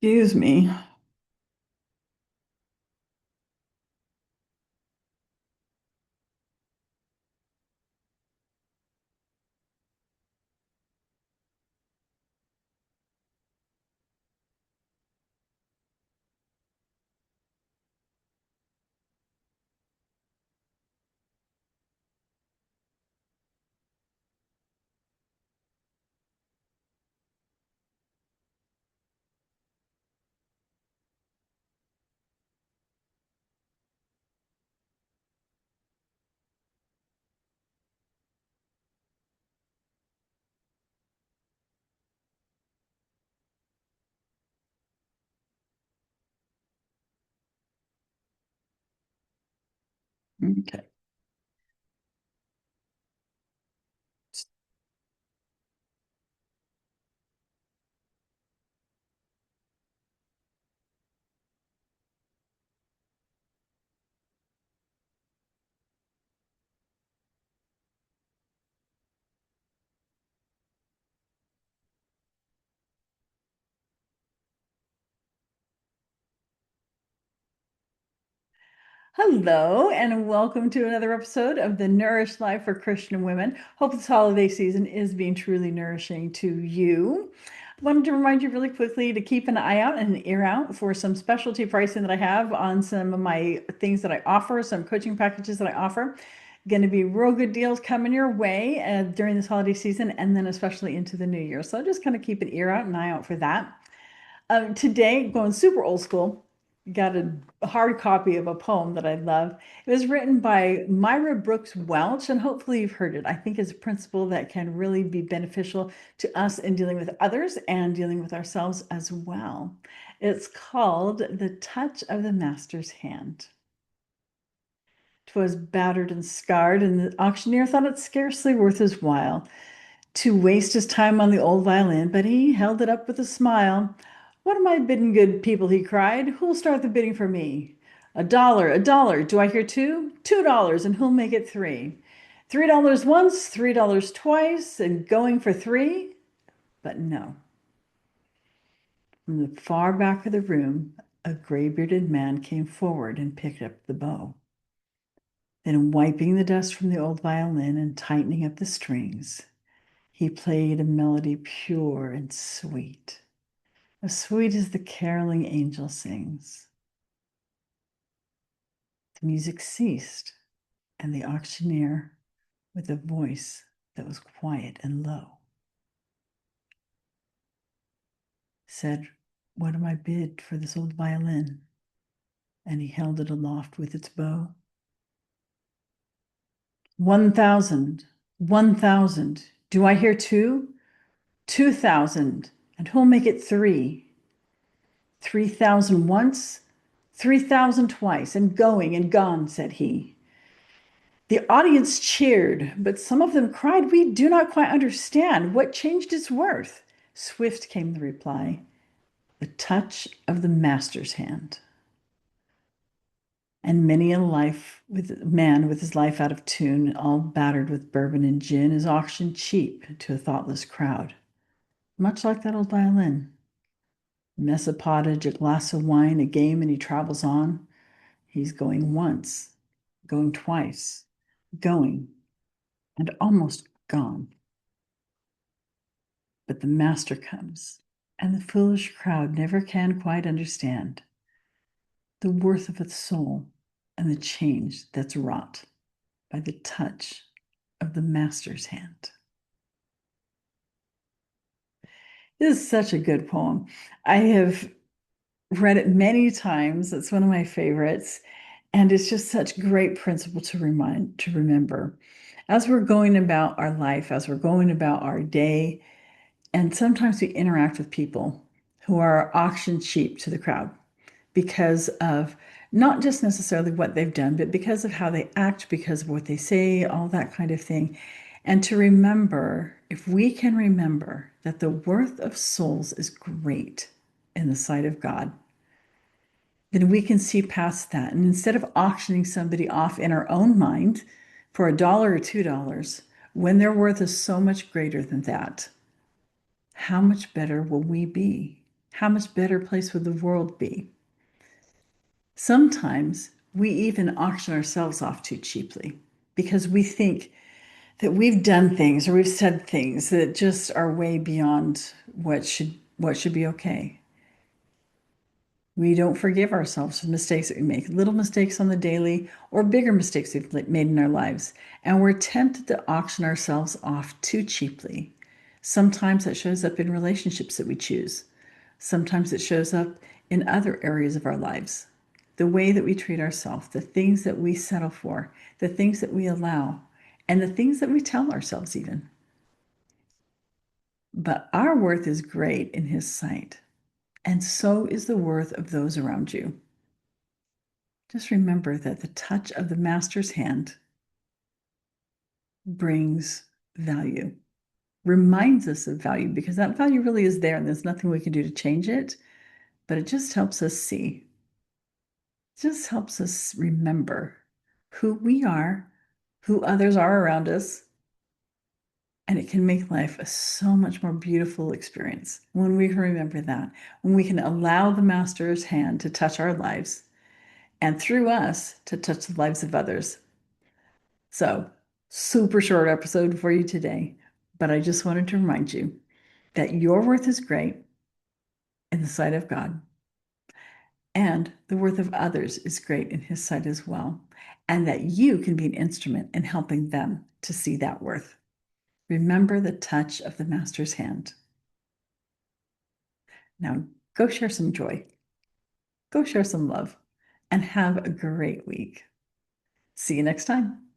Excuse me. Okay. Hello, and welcome to another episode of the Nourished Life for Christian Women. Hope this holiday season is being truly nourishing to you. I wanted to remind you really quickly to keep an eye out and an ear out for some specialty pricing that I have on some of my things that I offer, some coaching packages that I offer. Going to be real good deals coming your way during this holiday season and then especially into the new year. So just kind of keep an ear out and eye out for that. Today, going super old school, got a hard copy of a poem that I love. It was written by Myra Brooks Welch, and hopefully you've heard it. I think it's a principle that can really be beneficial to us in dealing with others and dealing with ourselves as well. It's called The Touch of the Master's Hand. 'Twas battered and scarred, and the auctioneer thought it scarcely worth his while to waste his time on the old violin, but he held it up with a smile. "What am I bidding, good people?" he cried. "Who'll start the bidding for me? A dollar. Do I hear two? $2, and who'll make it three? $3 once, $3 twice, and going for three?" But no. From the far back of the room, a gray-bearded man came forward and picked up the bow. Then, wiping the dust from the old violin and tightening up the strings, he played a melody pure and sweet, as sweet as the caroling angel sings. The music ceased, and the auctioneer, with a voice that was quiet and low, said, "What am I bid for this old violin?" And he held it aloft with its bow. 1,000, 1,000. Do I hear two? 2,000. And who'll make it three? 3,000 once, 3,000 twice, and going and gone, said he. The audience cheered, but some of them cried, "We do not quite understand. What changed its worth?" Swift came the reply, "The touch of the master's hand." And many a life with man with his life out of tune, all battered with bourbon and gin, is auctioned cheap to a thoughtless crowd. Much like that old violin. Mess of pottage, a glass of wine, a game, and he travels on. He's going once, going twice, going, and almost gone. But the master comes, and the foolish crowd never can quite understand the worth of its soul and the change that's wrought by the touch of the master's hand. This is such a good poem. I have read it many times. It's one of my favorites. And it's just such great principle to remember as we're going about our life, as we're going about our day. And sometimes we interact with people who are auction cheap to the crowd because of not just necessarily what they've done, but because of how they act, because of what they say, all that kind of thing. And to remember, if we can remember that the worth of souls is great in the sight of God, then we can see past that. And instead of auctioning somebody off in our own mind for $1 or $2, when their worth is so much greater than that, how much better will we be? How much better place would the world be? Sometimes we even auction ourselves off too cheaply because we think that we've done things or we've said things that just are way beyond what should be okay. We don't forgive ourselves for the mistakes that we make, little mistakes on the daily or bigger mistakes we've made in our lives. And we're tempted to auction ourselves off too cheaply. Sometimes that shows up in relationships that we choose. Sometimes it shows up in other areas of our lives. The way that we treat ourselves, the things that we settle for, the things that we allow, and the things that we tell ourselves, even. But our worth is great in His sight, and so is the worth of those around you. Just remember that the touch of the Master's hand brings value, reminds us of value, because that value really is there and there's nothing we can do to change it, but it just helps us see. It just helps us remember who we are, who others are around us, and it can make life a so much more beautiful experience when we can remember that, when we can allow the Master's hand to touch our lives and through us to touch the lives of others. So, super short episode for you today, but I just wanted to remind you that your worth is great in the sight of God, and the worth of others is great in His sight as well, and that you can be an instrument in helping them to see that worth. Remember the touch of the Master's hand. Now, go share some joy, go share some love, and have a great week. See you next time.